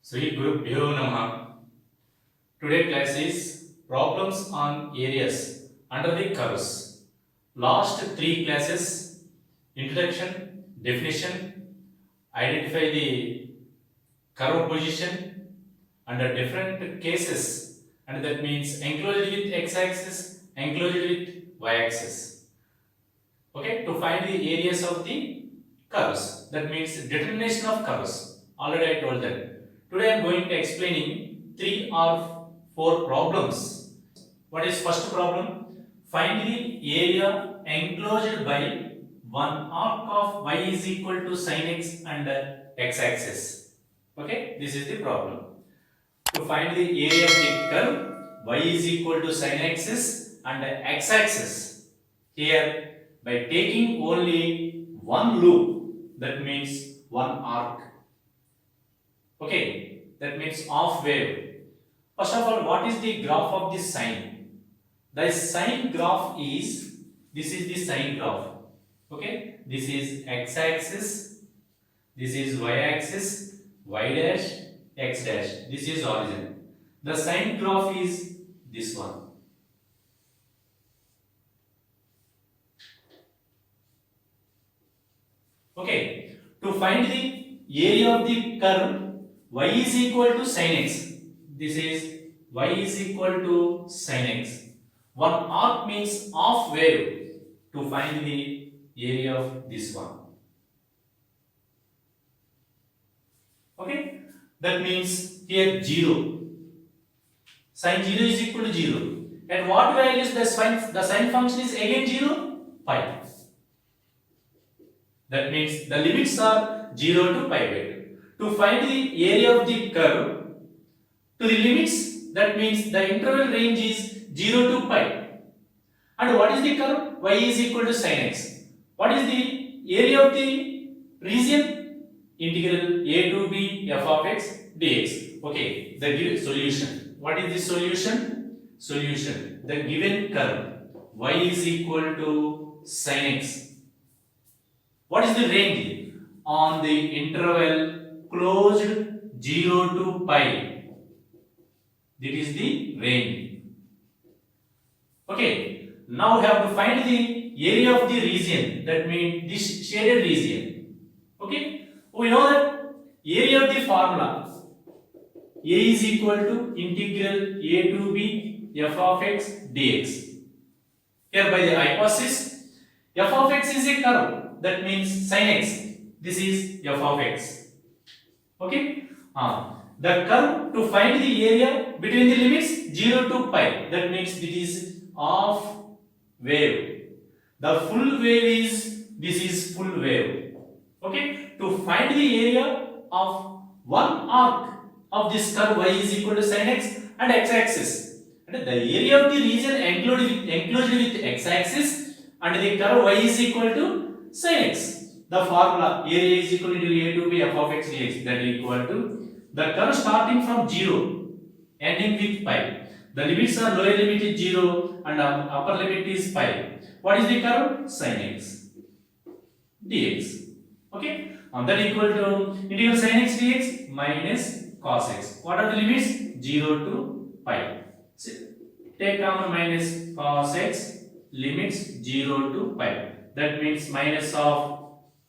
Sri Gurubhyo Namaha. Today class is problems on areas under the curves. Last three classes: introduction, definition, identify the curve position under different cases, and that means enclosed with x-axis, enclosed with y-axis. Okay, to find the areas of the curves. That means determination of curves. Already I told that. Today I am going to explaining three or four problems. What is first problem? Find the area enclosed by one arc of y is equal to sin x and x-axis. Okay, this is the problem. To find the area of the curve, y is equal to sin axis and x-axis. Here, by taking only one loop, that means one arc. Okay, that means half wave. First of all, what is the graph of this sine? The sine graph is, this is the sine graph. Okay, this is x-axis, this is y-axis, y dash, x dash. This is origin. The sine graph is this one. Okay, to find the area of the curve, y is equal to sin x. This is y is equal to sin x. One arc means half wave. To find the area of this one. Okay, that means here 0. Sin 0 is equal to 0. At what values the sine function is again 0? Pi. That means the limits are 0 to pi by 2. To find the area of the curve, to the limits, that means the interval range is 0 to pi. And what is the curve? Y is equal to sin x. What is the area of the region? Integral a to b f of x dx. Okay, the solution. What is the solution? Solution. The given curve y is equal to sin x. What is the range? On the interval closed 0 to pi. That is the range. Okay. Now we have to find the area of the region. That means this shaded region. Okay. We know that area of the formula a is equal to integral a to b f of x dx. Here by the hypothesis, f of x is a curve. That means sin x. This is f of x. Okay. The curve, to find the area between the limits 0 to pi. That means this is half wave. The full wave is, this is full wave. Okay. To find the area of one arc of this curve y is equal to sin x and x-axis. And the area of the region enclosed with x-axis and the curve y is equal to sin x. The formula area is equal to a to b f of x dx, that is equal to the curve starting from 0 ending with pi. The limits are lower limit is 0 and upper limit is pi. What is the curve? Sin x dx. Okay. That equal to integral sin x dx minus cos x. What are the limits? 0 to pi. So, take common minus cos x, limits 0 to pi. That means minus of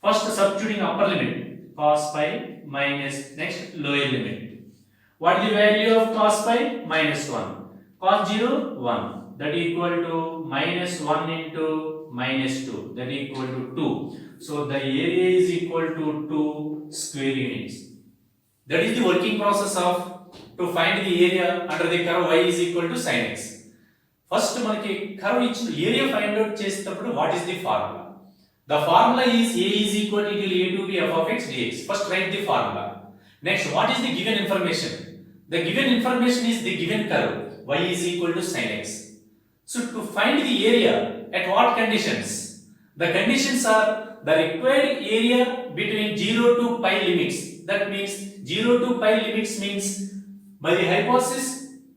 first substituting upper limit cos pi minus next lower limit. What is the value of cos pi? Minus 1. Cos 0, 1. That equal to minus 1 into minus 2. That equal to 2. So the area is equal to 2 square units. That is the working process of to find the area under the curve y is equal to sin x. First మనకి curve ఇచ్చిన area find out చేసేటప్పుడు what is the formula? The formula is a is equal to a to b f of x dx. First write the formula. Next, what is the given information? The given information is the given curve y is equal to sin x. So to find the area at what conditions? The conditions are the required area between 0 to pi limits. That means 0 to pi limits means by the hypothesis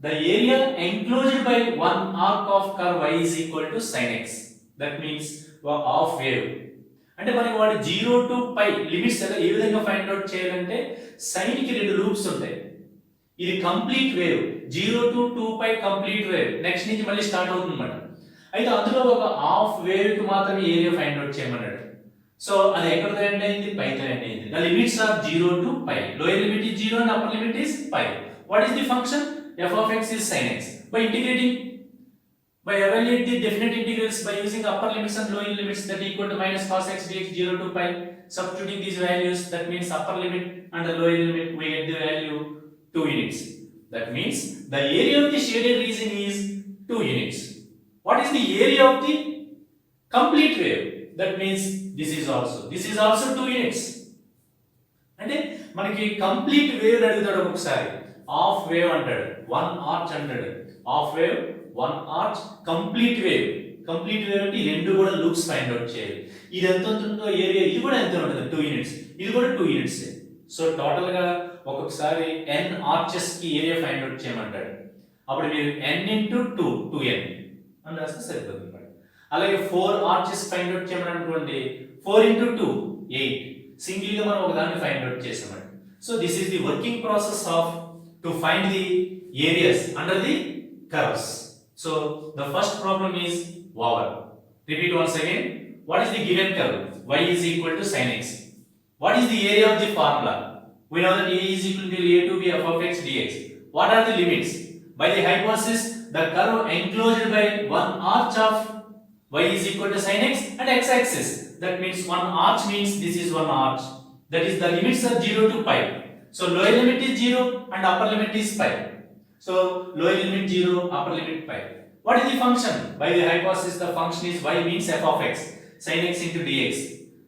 the area enclosed by one arc of curve y is equal to sin x. That means half wave. అంటే మనకి వాడు 0 to pi limits ఏ విధంగా find out చేయాలంటే sign కి రెండు loops ఉంటాయి. ఇది complete wave 0 to 2π complete wave next నుంచి మళ్ళీ స్టార్ట్ అవుతుంది అన్నమాట. అయితే అందులో ఒక హాఫ్ వేవ్ కి మాత్రమే ఏరియా ఫైండ్ అవుట్ చేయమన్నాడు. సో అది ఎక్కడ ఎండ్ అయింది? పైతో ఎండ్ అయింది. The limits are 0 to π. Lower limit is 0 and upper limit is π. What is the function? f of x is sin x. By integrating, by evaluate the definite integrals by using upper limits and lower limits, that equal to minus cos x dx 0 to π. Substituting these values, that means upper limit and the lower limit, we get the value 2 units. That means the area of the shaded region is 2 units. What is the area of the complete wave? That means this is also 2 units. అంటే మనకి complete wave అడుగుతాడు ఒకసారి. Half wave అంటాడు, 1 arch అంటాడు. Half wave, 1 arch, complete wave. Complete wave అంటే ఈ రెండు కూడా లూప్స్ ఫైండ్ అవుట్ చేయాలి. ఇది ఎంత ఉంటుందో ఏరియా, ఇది కూడా ఎంత ఉంటుంది? 2 యూనిట్స్. ఇది కూడా 2 యూనిట్స్. సో టోటల్ గా ఒక్కొక్కసారి n ఆర్చెస్ కి ఏరియా ఫైండ్ అవుట్ చేయమంటాడు. అప్పుడు మీరు n into 2 2n అని రాస్తే సరిపోతుంది. అలాగే 4 ఆర్చెస్ ఫైండ్ అవుట్ చేయమని అనుకోండి, 4 into 2 8. సింగిల్ గా మనం ఒక దాన్ని ఫైండ్ అవుట్ చేసామండి. So this is the working process off to find the areas under the curves. So the first problem is over. Repeat once again. What is the given curve? y is equal to sin x. What is the area of the formula? We know that a is equal to a to b f of x dx. What are the limits? By the hypothesis, the curve enclosed by one arch of y is equal to sin x and x axis. That means one arch means this is one arch. That is the limits are 0 to π. So lower limit is 0 and upper limit is π. So lower limit 0, upper limit π. What is the function? By the hypothesis, the function is y means f of x, sin x into dx.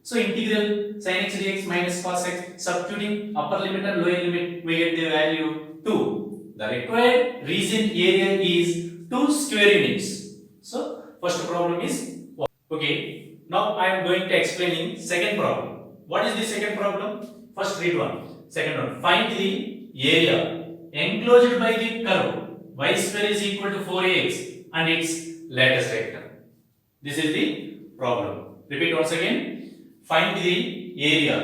So integral sin x dx minus cos x, substituting upper limit and lower limit, we get the value 2. The required region area is 2 square units. So first problem is okay. Now I am going to explaining second problem. What is the second problem? First read one. Second one. Find the area enclosed by the curve y square is equal to 4ax and its lattice vector. This is the problem. Repeat once again. Find the area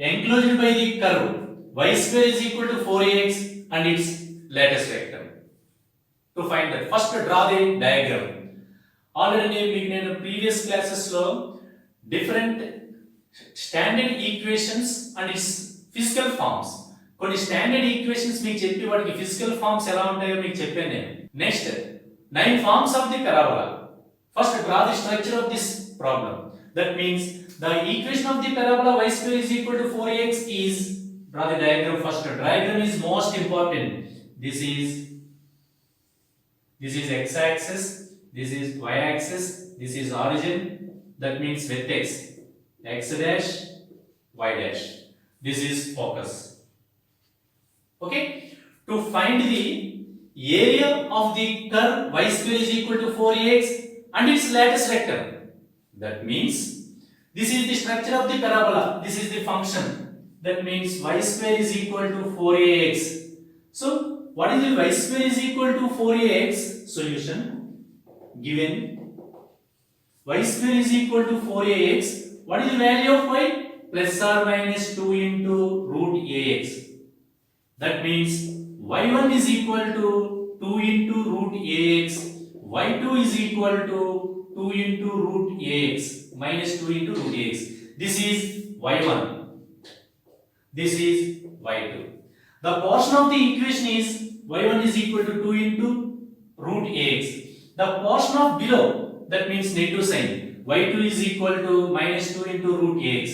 enclosed by the curve y square is equal to 4ax and its lattice vector. To find that, first draw the diagram. Already మీకు నేను previous classes లో different standard equations and its physical forms, కొన్ని standard equations మీకు చెప్పి వాటికి physical forms ఎలా ఉంటాయో మీకు చెప్పాను నేను. Next 9 forms of the parabola. First draw the structure of this problem. That means the equation of the parabola y square is equal to 4ax is, draw the diagram first. Diagram is most important. This is x axis, this is y axis, this is origin, that means vertex x dash y dash, this is focus. Okay, to find the area of the curve y square is equal to 4ax and its lattice vector, that means this is the structure of the parabola, this is the function, that means y square is equal to 4ax. So what is the y square is equal to 4ax? Solution given y square is equal to 4ax. What is the value of y? Plus or minus 2 into root ax. That means y1 is equal to 2 into root ax, y2 is equal to 2 into root ax minus 2 into root ax. This is y1, this is y2. The portion of the equation is y1 is equal to 2 into root ax. The portion of below, that means negative sign, y2 is equal to minus 2 into root ax.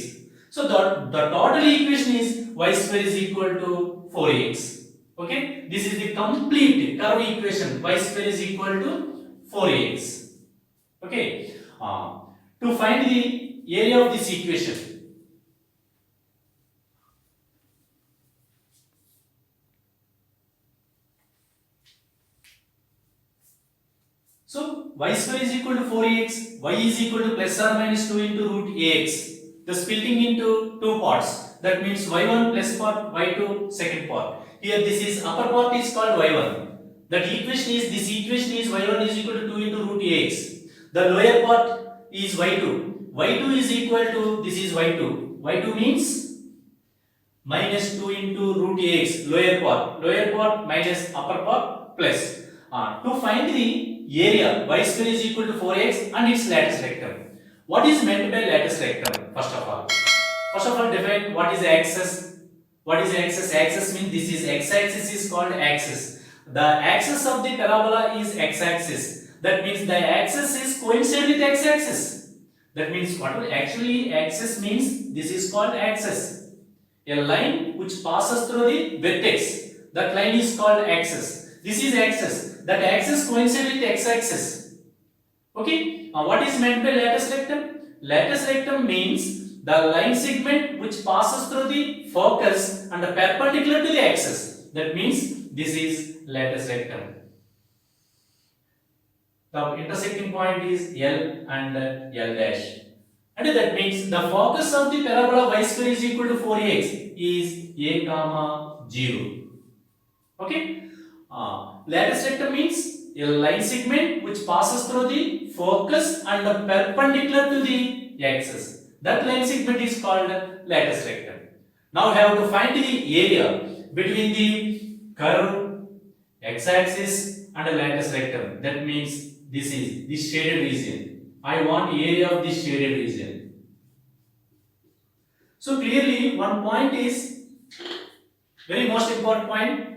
So the total equation is y square is equal to 4ax. Okay, this is the complete curve equation, y square is equal to 4ax. Okay, to find the area of this equation, so y square is equal to 4ax, y is equal to plus or minus 2 into root ax. The splitting into two parts, that means y1 plus part, y2 second part. Here this is upper part is called y1. That equation is, this equation is y1 is equal to 2 into root ax. The lower part is y2. y2 is equal to, this is y2. y2 means minus 2 into root ax, lower part minus upper part plus. To find the area, y square is equal to 4x and its lattice rectum. What is meant by lattice rectum? First of all, define what is axis. What is axis? Axis means this is x-axis is called axis. The axis of the parabola is x-axis. That means the axis is coincident with x-axis. That means what will actually axis means this is called axis. A line which passes through the vertex. That line is called axis. This is axis. That axis coincides with x-axis. Okay. What is meant by lattice rectum? Lattice rectum means the line segment which passes through the focus and perpendicular to the axis. That means this is lattice rectum. The intersecting point is L and L dash. And that means the focus of the parabola y square is equal to 4x is a comma 0. Okay. Lattice rectum means a line segment which passes through the focus and perpendicular to the axis. That line segment is called lattice rectum. Now we have to find the area between the curve, x-axis and lattice rectum. That means this is this shaded region. I want area of this shaded region. So clearly one point is very most important point.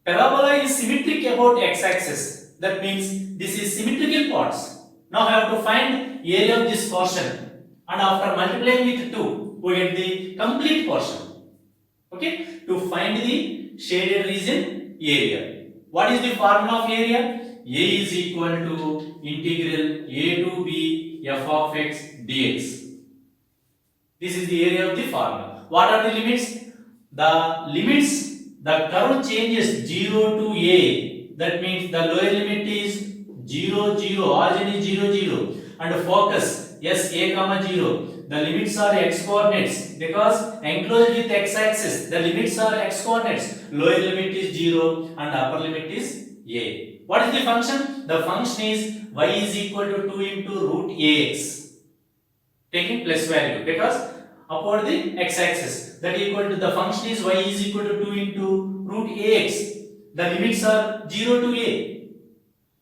Parabola is symmetric about x-axis. That means this is symmetrical parts. Now I have to find area of this portion. And after multiplying with 2, we get the complete portion. Okay? To find the shaded region area. What is the formula of area? A is equal to integral a to b f of x dx. This is the area of the formula. What are the limits? The curve changes 0 to a. That means the lower limit is 0, 0, origin is 0, 0. And focus, yes, a comma 0. The limits are x coordinates because enclosed with x axis. The limits are x coordinates. Lower limit is 0 and upper limit is a. What is the function? The function is y is equal to 2 into root ax. Taking plus value because upward the x-axis. That equal to the function is y is equal to 2 into root ax. The limits are 0 to a.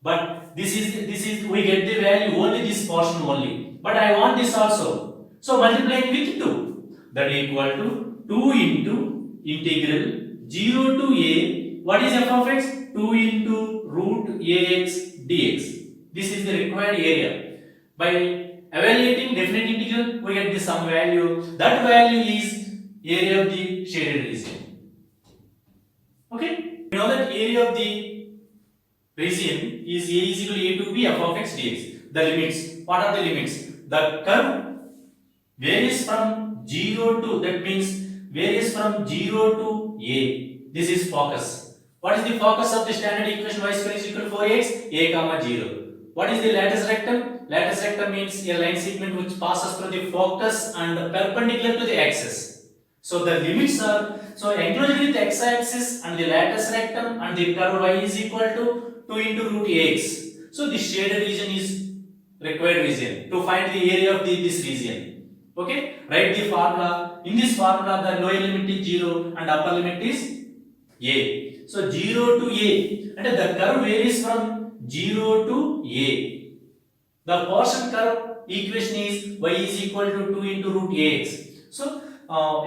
But this is we get the value only this portion only. But I want this also. So multiplying with 2. That equal to 2 into integral 0 to a. What is f of x? 2 into root ax dx. This is the required area. By evaluating definite integral, we get the sum value. That value is area of the shaded region. Okay? We know that area of the region is a is equal to a to b f of x dx. The limits. What are the limits? The curve varies from 0 to, that means varies from 0 to a. This is focus. What is the focus of the standard equation y square is equal to 4x? A comma 0. What is the lattice rectum? Lattice rectum means a line segment which passes through the focus and perpendicular to the axis. So the limits are, so enclosed with x-axis and the lattice rectum and the curve y is equal to 2 into root ax. So this shaded region is required region to find the area of this region. Okay? Write the formula. In this formula the lower limit is 0 and upper limit is a. So 0 to a, and the curve varies from 0 to a. The portion curve equation is y is equal to 2 into root ax. So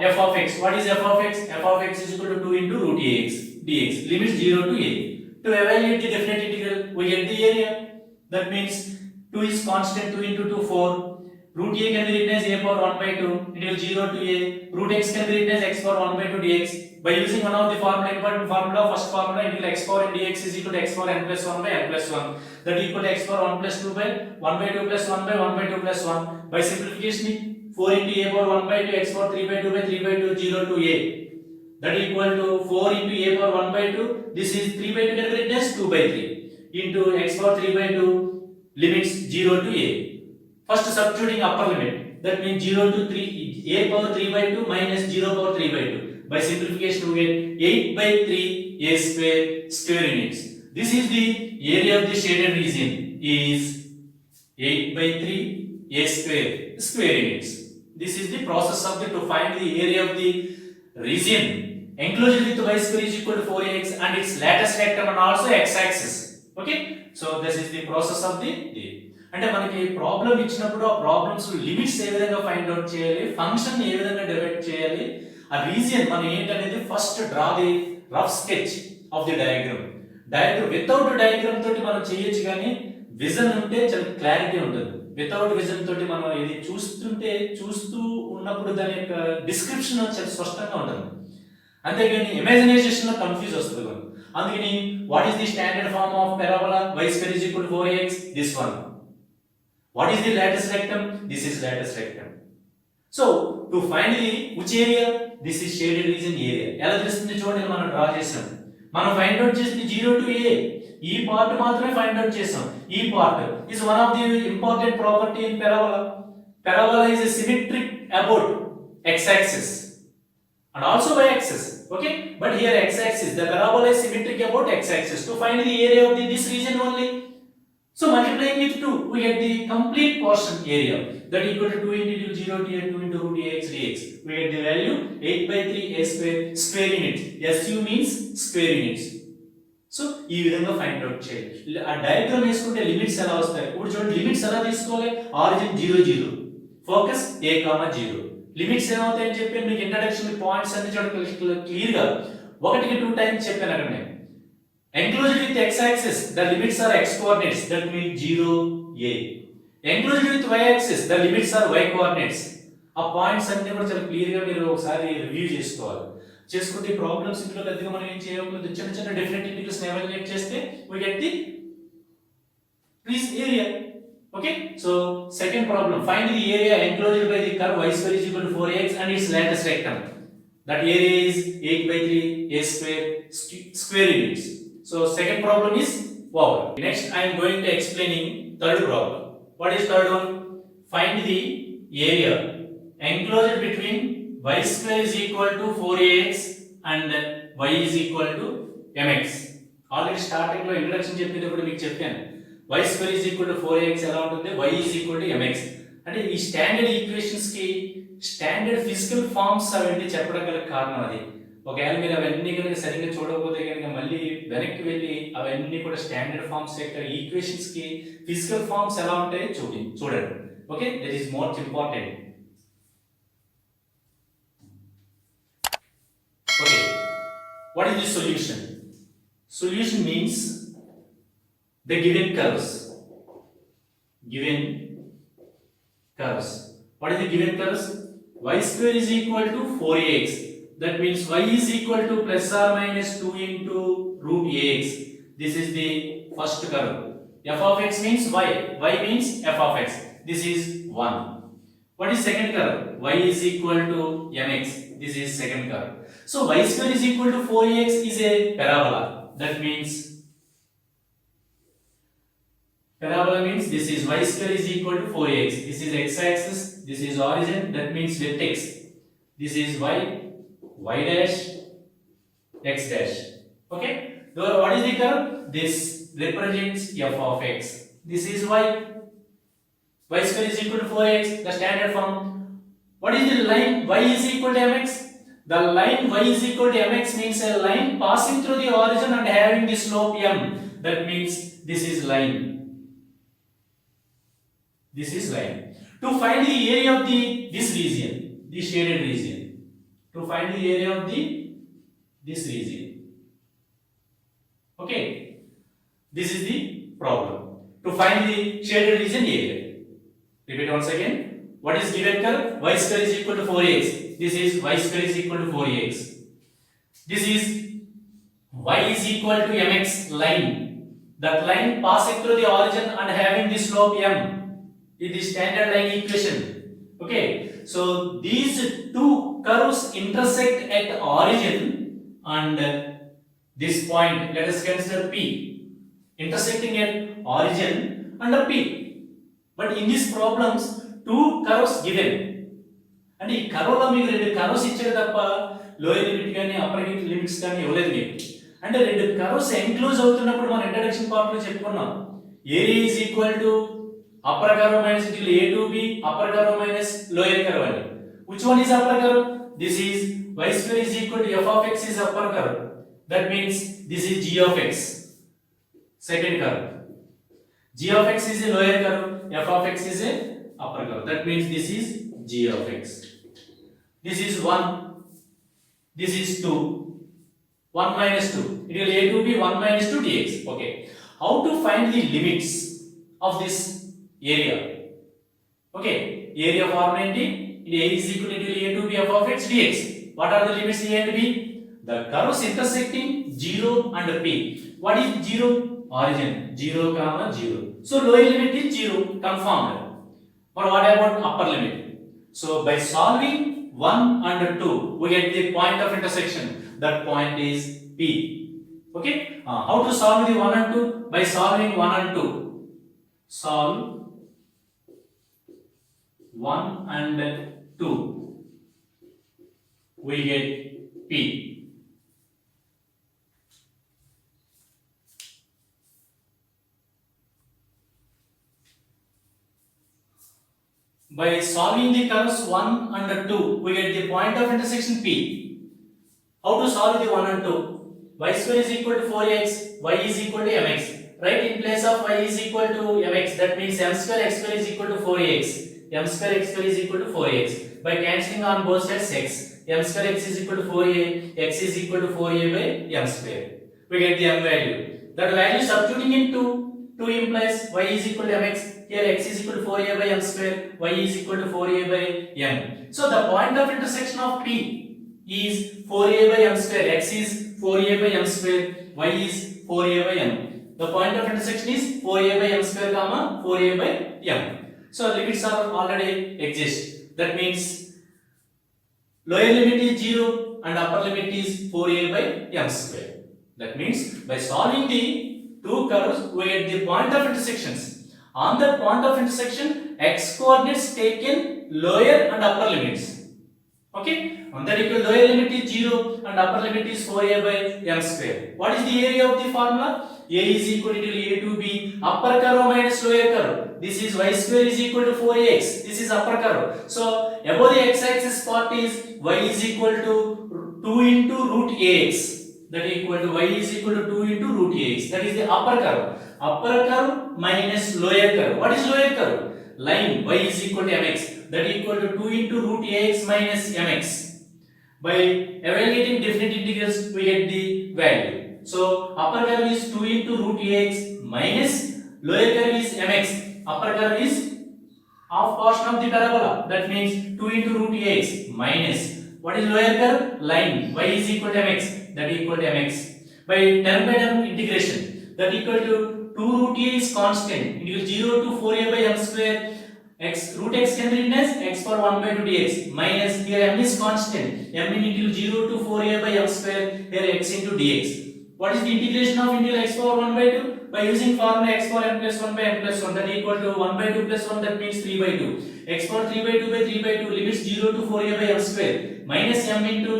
f of x, what is f of x? F of x is equal to 2 into root ax dx. Limits 0 to a. To evaluate the definite integral, we get the area. That means 2 is constant, 2 into 2, 4. Root a can be written as a power 1 by 2 into 0 to a. Root x can be written as x power 1 by 2 dx. By using one of the important formula, first formula, integral x power n dx is equal to x power n plus 1 by n plus 1. That equal to x power 1 plus 2 by 1 by 2 plus 1 by 1 by 2 plus 1. By simplification, 4 into a power 1 by 2 x power 3 by 2 by 3 by 2 0 to a. That equal to 4 into a power 1 by 2. This is 3 by 2 can be written as 2 by 3 into x power 3 by 2 limits 0 to a. First substituting upper limit. That means 0 to 3 a power 3 by 2 minus 0 power 3 by 2. By simplification we get 8 by 3 a square units. This is the area of the shaded region is 8 by 3 a square units. This is the process of to find the area of the region enclosed with y square is equal to 4ax and its latest rectum and also x-axis. Okay, so this is the process of the అంటే మనకి problem ఇచ్చినప్పుడు ఆ problems limits ఏ విధంగా find out చేయాలి, function ఏ విధంగా derive చేయాలి, ఆ region మనం ఏంటనేది first draw the rough sketch of the diagram. Without diagram తోటి మనం చేయొచ్చు, కానీ విజన్ ఉంటే చాలా క్లారిటీ ఉంటుంది. వితౌట్ విజన్ తోటి మనం ఇది చూస్తూ ఉన్నప్పుడు దాని యొక్క డిస్క్రిప్షన్ చాలా స్పష్టంగా ఉంటుంది. అంతేగాని ఇమాజినేషన్ లో కన్ఫ్యూజ్ వస్తుంది. అందుకని what is the standard form of parabola y square is equal to 4ax? This one. What is the latest rectum? This is latest rectum. So to find the which area? This is shaded region area. ఎలా తెలుస్తుంది చూడండి, మనం draw చేసాం. మనం find out చేసింది 0 to a. ఈ part మాత్రమే find out చేసాం. ఈ part is one of the important property in parabola. Parabola is a symmetric about x-axis and also y-axis. Okay, but here x-axis, the parabola is symmetric about x-axis. To find the area of this region only, so multiplying with 2, we get the complete portion area, that equal to 2 into 0 to 2 into root ax dx. We get the value 8/3 a square, square units. SU means square units. So ఈ విధంగా find out చేయాలి. ఆ diagram వేసుకుంటే limits ఎలా వస్తాయి ఇప్పుడు చూడండి. Limits ఎలా తీసుకోవాలి? Origin 0 0, focus a, 0. లిమిట్స్ ఏమవుతాయని చెప్పి మీకు ఇంట్రడక్షన్ పాయింట్స్ అన్ని చూడ క్లియర్ గా 1 కి 2 టైమ్స్ చెప్పాను అక్కడ నేను. Enclosed with x-axis, the limits are x coordinates, that means 0 a. Enclosed with y-axis, the limits are y coordinates. ఆ పాయింట్స్ అన్ని కూడా చాలా క్లియర్ గా మీరు ఒకసారి రివ్యూ చేసుకుంటే ఈ ప్రాబ్లమ్స్ ఇంట్లో పెద్దగా మనం ఏం చేయకూడదు. చిన్న డిఫరెంట్ ఇంటిగ్రల్స్ ని ఎవాల్యుయేట్ చేస్తే we get the area. Okay, so second problem, find the area enclosed by the curve y square is equal to 4ax and its latest rectum. That area is 8/3 a square, square units. So second problem is over. Next I am going to explaining third problem. What is third one? Find the area enclosed between y square is equal to 4ax and y is equal to mx. Already starting లో introduction చెప్పేటప్పుడు మీకు చెప్పాను y square is equal to 4ax ఎలా ఉంటుంది, y is equal to mx. అంటే ఈ standard equations కి standard physical forms అవన్నీ చెప్పడం గల కారణం అది. ఒకవేళ మీరు అవన్నీ కనుక సరిగ్గా చూడకపోతే కనుక మళ్ళీ వెనక్కి వెళ్ళి అవన్నీ కూడా స్టాండర్డ్ ఫార్మ్స్ యొక్క ఈక్వేషన్స్ కి ఫిజికల్ ఫార్మ్స్ ఎలా ఉంటాయో చూడండి. Okay, that is most important. Okay, what is the solution? Solution means the given curves. What is the given curves? Y square is equal to 4ax. That means y is equal to plus or minus 2 into root ax. This is the first curve. F of x means y. Y means f of x. This is 1. What is second curve? Y is equal to mx. This is second curve. So y square is equal to 4ax is a parabola. That means parabola means this is y square is equal to 4ax. This is x-axis. This is origin. That means vertex. This is y dash, x dash. Okay. So what is the curve? This represents f of x. This is y. Y square is equal to 4x. The standard form. What is the line y is equal to mx? The line y is equal to mx means a line passing through the origin and having the slope m. That means this is line. This is line. To find the area of this region, the shaded region. To find the area of this region. Okay. This is the problem. To find the shaded region area. Repeat once again. What is given curve? Y square is equal to 4ax. This is y square is equal to 4ax. This is y is equal to mx line. That line passing through the origin and having the slope m. It is standard line equation. Okay. So these two curves intersect at origin and this point. Let us consider P. Intersecting at origin and P. But in these problems, two curves given. అంటే ఈ curve లో మీకు రెండు curves ఇచ్చారు తప్ప lower limit కానీ upper limits కానీ ఇవ్వలేదు మీకు. అంటే రెండు కర్వ్స్ ఎన్క్లోజ్ అవుతున్నప్పుడు మనం ఇంట్రడక్షన్ పార్ట్ లో చెప్పుకున్నాం area is equal to upper curve minus integral a to b upper curve minus lower curve అని. Which one is upper curve? this is y square is equal to f of x is upper curve. That means this is g of x, second curve. G of x is a lower curve, f of x is a upper curve. That means this is g of x. This is 1, this is 2, 1 minus 2. It will a to b 1 minus 2 dx. Okay. How to find the limits of this area? Okay. Area formula a is equal to a to b f of x dx. What are the limits a and b? The curves intersecting 0 and p. What is 0? Origin 0 comma 0. So lower limit is 0, confirmed. But what about upper limit? So by solving 1 and 2, we get the point of intersection. That point is P. Okay? How to solve the 1 and 2? By solving 1 and 2. Solve 1 and 2. We get P. By solving the curves 1 and 2, we get the point of intersection P. How to solve the 1 and 2? Y square is equal to 4x, y is equal to mx. Right, in place of y is equal to mx, that means m square x square is equal to 4x. M square x square is equal to 4x. By cancelling on both sides x, m square x is equal to 4a, x is equal to 4a by m square. We get the m value. That value substituting into 2 implies y is equal to mx. Here x is equal to 4a by m square, y is equal to 4a by m. So the point of intersection of P is 4a by m square, x is 4a by m square, y is 4a by m. The point of intersection is 4a by m square comma 4a by m. So limits are already exist. That means lower limit is 0 and upper limit is 4a by m square. That means by solving the two curves, we get the point of intersections. On that point of intersection, x coordinates taken lower and upper limits. Okay? On that equal lower limit is 0 and upper limit is 4a by m square. What is the area of the formula? A is equal to a to b, upper curve minus lower curve. This is y square is equal to 4x. This is upper curve. So above the x-axis part is y is equal to 2 into root ax. That is equal to y is equal to 2 into root ax. That is the upper curve. Upper curve minus lower curve. What is lower curve? Line y is equal to mx. That is equal to 2 into root ax minus mx. By evaluating definite integrals, we get the value. So upper curve is 2 into root ax minus lower curve is mx. Upper curve is half portion of the parabola. That means 2 into root ax minus. What is lower curve? Line y is equal to mx. That is equal to mx. By term integration, that equal to 2 root a is constant. It is 0 to 4a by m square. X root x can be written as x power 1 by 2 dx minus here m is constant. M into 0 to 4a by m square. Here x into dx. What is the integration of integral x power 1 by 2? By using formula x power m plus 1 by m plus 1, that is equal to 1 by 2 plus 1, that means 3 by 2. X power 3 by 2 by 3 by 2 limits 0 to 4a by m square minus m into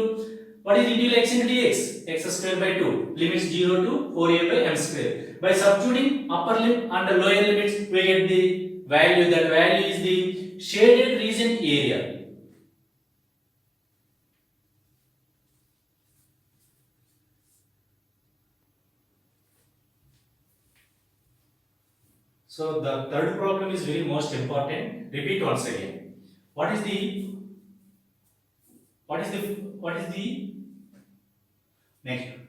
what is integral x into dx? X square by 2 limits 0 to 4a by m square. By substituting upper limit and lower limits, we get the value. That value is the shaded region area. So the third problem is very most important. Repeat once again. What is the next?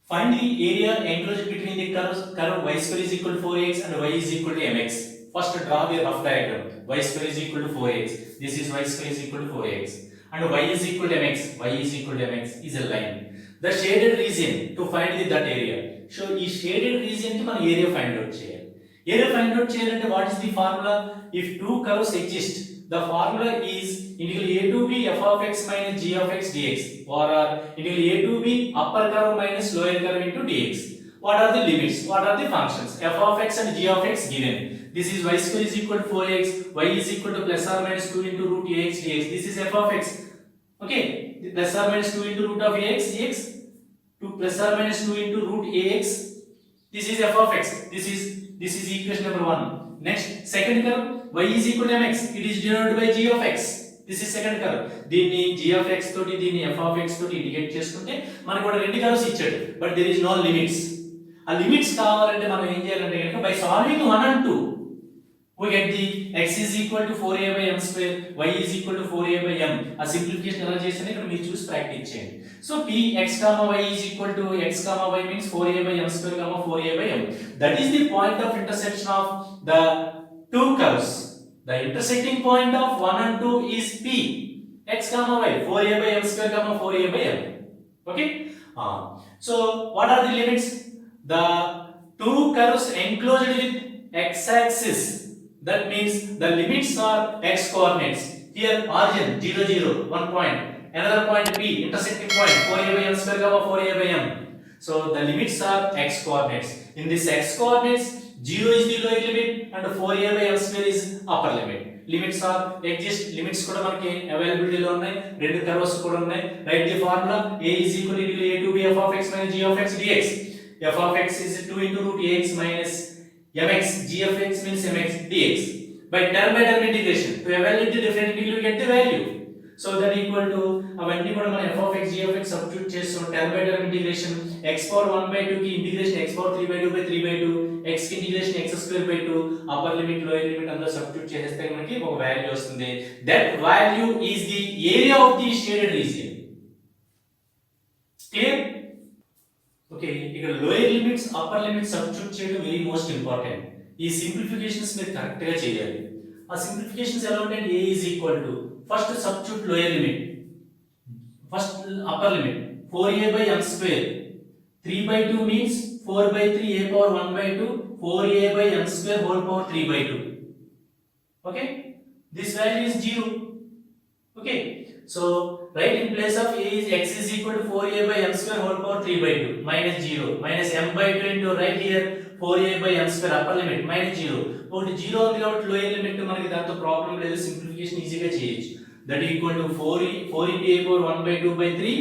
Find the area enclosed between the curve y square is equal to 4x and y is equal to mx. First draw the rough diagram. Y square is equal to 4x. This is y square is equal to 4x. And y is equal to mx. Y is equal to mx is a line. The shaded region to find that area. So this shaded region to man area find out cheyali. Area find out cheyalante what is the formula? If two curves exist, the formula is integral a to b f of x minus g of x dx, or integral a to b upper curve minus lower curve into dx. What are the limits? What are the functions? F of x and g of x given. This is y square is equal to 4x, y is equal to plus or minus 2 into root ax dx. This is f of x. Okay, plus or minus 2 into root of ax dx to plus or minus 2 into root ax. This is f of x. This is equation number 1. Next, second curve y is equal to mx. It is denoted by g of x. This is second curve. దీన్ని g of x తోటి దీన్ని f of x తోటి indicate చేసుకుంటే మనకు కూడా రెండు curves ఇచ్చాడు, but there is no limits. ఆ లిమిట్స్ కావాలంటే మనం ఏం చేయాలంటే కనుక by solving 1 and 2 we get the x is equal to 4a by m square, y is equal to 4a by m. ఆ సింప్లిఫికేషన్ ఎలా చేసినా ఇక్కడ మీరు చూసి ప్రాక్టీస్ చేయండి. So p x comma y is equal to x comma y means 4a by m square comma 4a by m. That is the point of intersection of the two curves. The intersecting point of 1 and 2 is p x comma y 4a by m square comma 4a by m. Okay? So what are the limits? The two curves enclosed with x axis. That means the limits are x coordinates. Here origin 0 0 1 point, another point p intersecting point 4a by m square comma 4a by m. So the limits are x coordinates. In this x coordinates 0 is the lower limit and 4a by m square is upper limit. Limits are exist. Limits కూడా మనకి availability లో ఉన్నాయి, రెండు curves కూడా ఉన్నాయి. Right the formula a is equal to a to b f of x minus g of x dx. f of x is 2 into root ax minus mx, g of x means mx dx. By term integration to evaluate the differential you get the value. So that equal to అవన్నీ కూడా మనం f of x g of x substitute చేస్తాం. term integration x power 1 by 2 కి integration x power 3 by 2 by 3 by 2, x కి integration x square by 2, upper limit lower limit అందరూ substitute చేస్తే మనకి ఒక వాల్యూ వస్తుంది. That value is the area of the shaded region. Clear? Okay, ఇక్కడ lower limits upper limits substitute చేయడం very most important. ఈ simplifications మీరు కరెక్ట్ గా చేయాలి. ఆ సింప్లిఫికేషన్స్ ఎలా ఉంటాయి? a is equal to first substitute lower limit, first upper limit 4a by m square 3 by 2 means 4 by 3 a power 1 by 2 4a by m square whole power 3 by 2. Okay, this value is 0. Okay, so right in place of a is x is equal to 4a by m square whole power 3 by 2 minus 0 minus m by 2 into right here 4a by m square upper limit minus 0. ఒకటి 0 ఉంది కాబట్టి lower limit మనకి దాంతో problem లేదు, simplification ఈజీగా చేయొచ్చు. That equal to 4 into a power 1 by 2 by 3.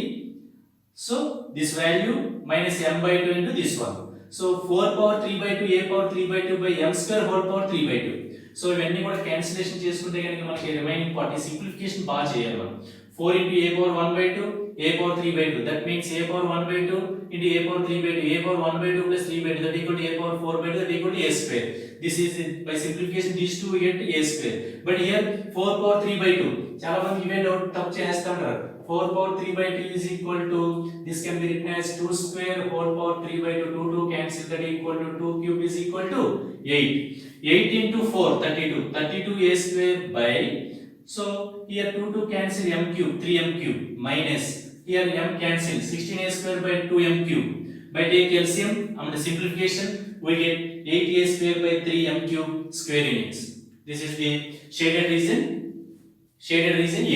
So this value minus m by 2 into this one. So 4 power 3 by 2 a power 3 by 2 by m square whole power 3 by 2. So ఇవన్నీ కూడా cancellation చేసుకుంటే కనుక మనకి remaining part ఈ simplification బాగా చేయాలి మనం. 4 into a power 1 by 2 a power 3 by 2, that means a power 1 by 2 into a power 3 by 2, a power 1 by 2 plus 3 by 2, that equal to a power 4 by 2, that equal to a square. This is by simplification these two we get a square. But here 4 power 3 by 2 చాలా మంది ఇవే doubt తప్పు చేస్తుంటారు. 4 power 3 by 2 is equal to, this can be written as 2 square whole power 3 by 2, 2 cancel, that equal to 2 cube is equal to 8. 8 into 4 32, 32 a square by, so here 2 cancel m cube 3m cube minus here m cancel 16a square by 2m cube. By take LCM and simplification we get 8a square by 3m cube square units. This is the shaded region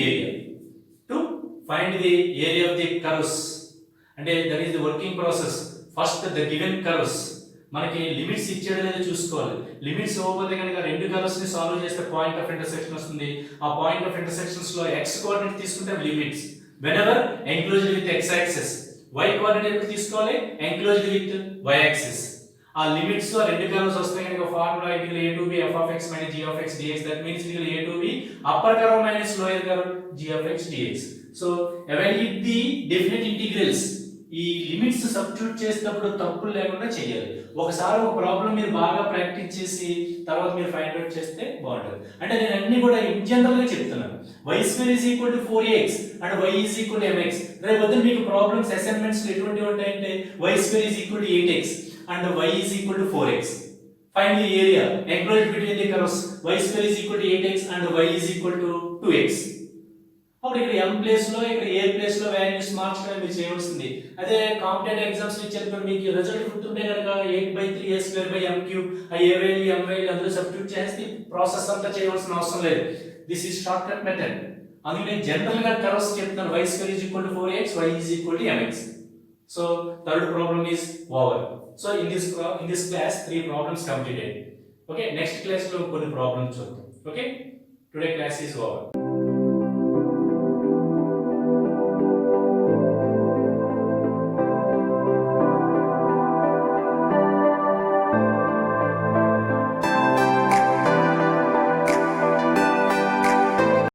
area. To find the area of the curves, and that is the working process. First the given curves మనకి limits ఇచ్చేది లేదో చూసుకోవాలి. Limits ఇవ్వకపోతే కనుక రెండు curves ని solve చేస్తే point of intersection వస్తుంది. ఆ పాయింట్ ఆఫ్ ఇంటర్సెక్షన్స్ లో x కోఆర్డినేట్ తీసుకుంటే limits whenever enclosed with x axis, y coordinate తీసుకోవాలి enclosed with y axis. ఆ లిమిట్స్ లో రెండు కర్వ్స్ వస్తాయి కనుక ఫార్ములా ఇది a to b f of x minus g of x dx, that means it will a to b upper curve minus lower curve g of x dx. So evaluate the definite integrals. ఈ limits substitute చేసేటప్పుడు తప్పులు లేకుండా చేయాలి. ఒకసారి ఒక problem మీరు బాగా practice చేసి తర్వాత మీరు ఫైండ్ అవుట్ చేస్తే బాగుంటుంది. అంటే నేను అన్ని కూడా ఇన్ జనరల్ గా చెప్తున్నాను. y square is equal to 4ax and y is equal to mx. రేపు పొద్దున మీకు ప్రాబ్లమ్స్ అసైన్మెంట్స్ ఎటువంటివి ఉంటాయంటే y square is equal to 8x and y is equal to 4x. Find the area enclosed between the curves. Y square is equal to 8x and y is equal to 2x. అప్పుడు ఇక్కడ m place లో ఇక్కడ a place లో values మార్చడం మీరు చేయవలసింది. అదే competitive exams ఇచ్చేటప్పుడు మీకు రిజల్ట్ గుర్తుంటే కనుక 8/3a square by m cube ఆ a వాల్యూ m వాల్యూ అందులో సబ్స్టిట్యూట్ చేస్తే ప్రాసెస్ అంతా చేయవలసిన అవసరం లేదు. This is short cut method. అందుకే జనరల్ గా కర్వ్స్ చెప్తాను. y square is equal to 4x, y is equal to mx. So third problem is over. So in this class 3 problems completed. Okay, next class లో కొన్ని problems చూద్దాం. Okay, today class is over.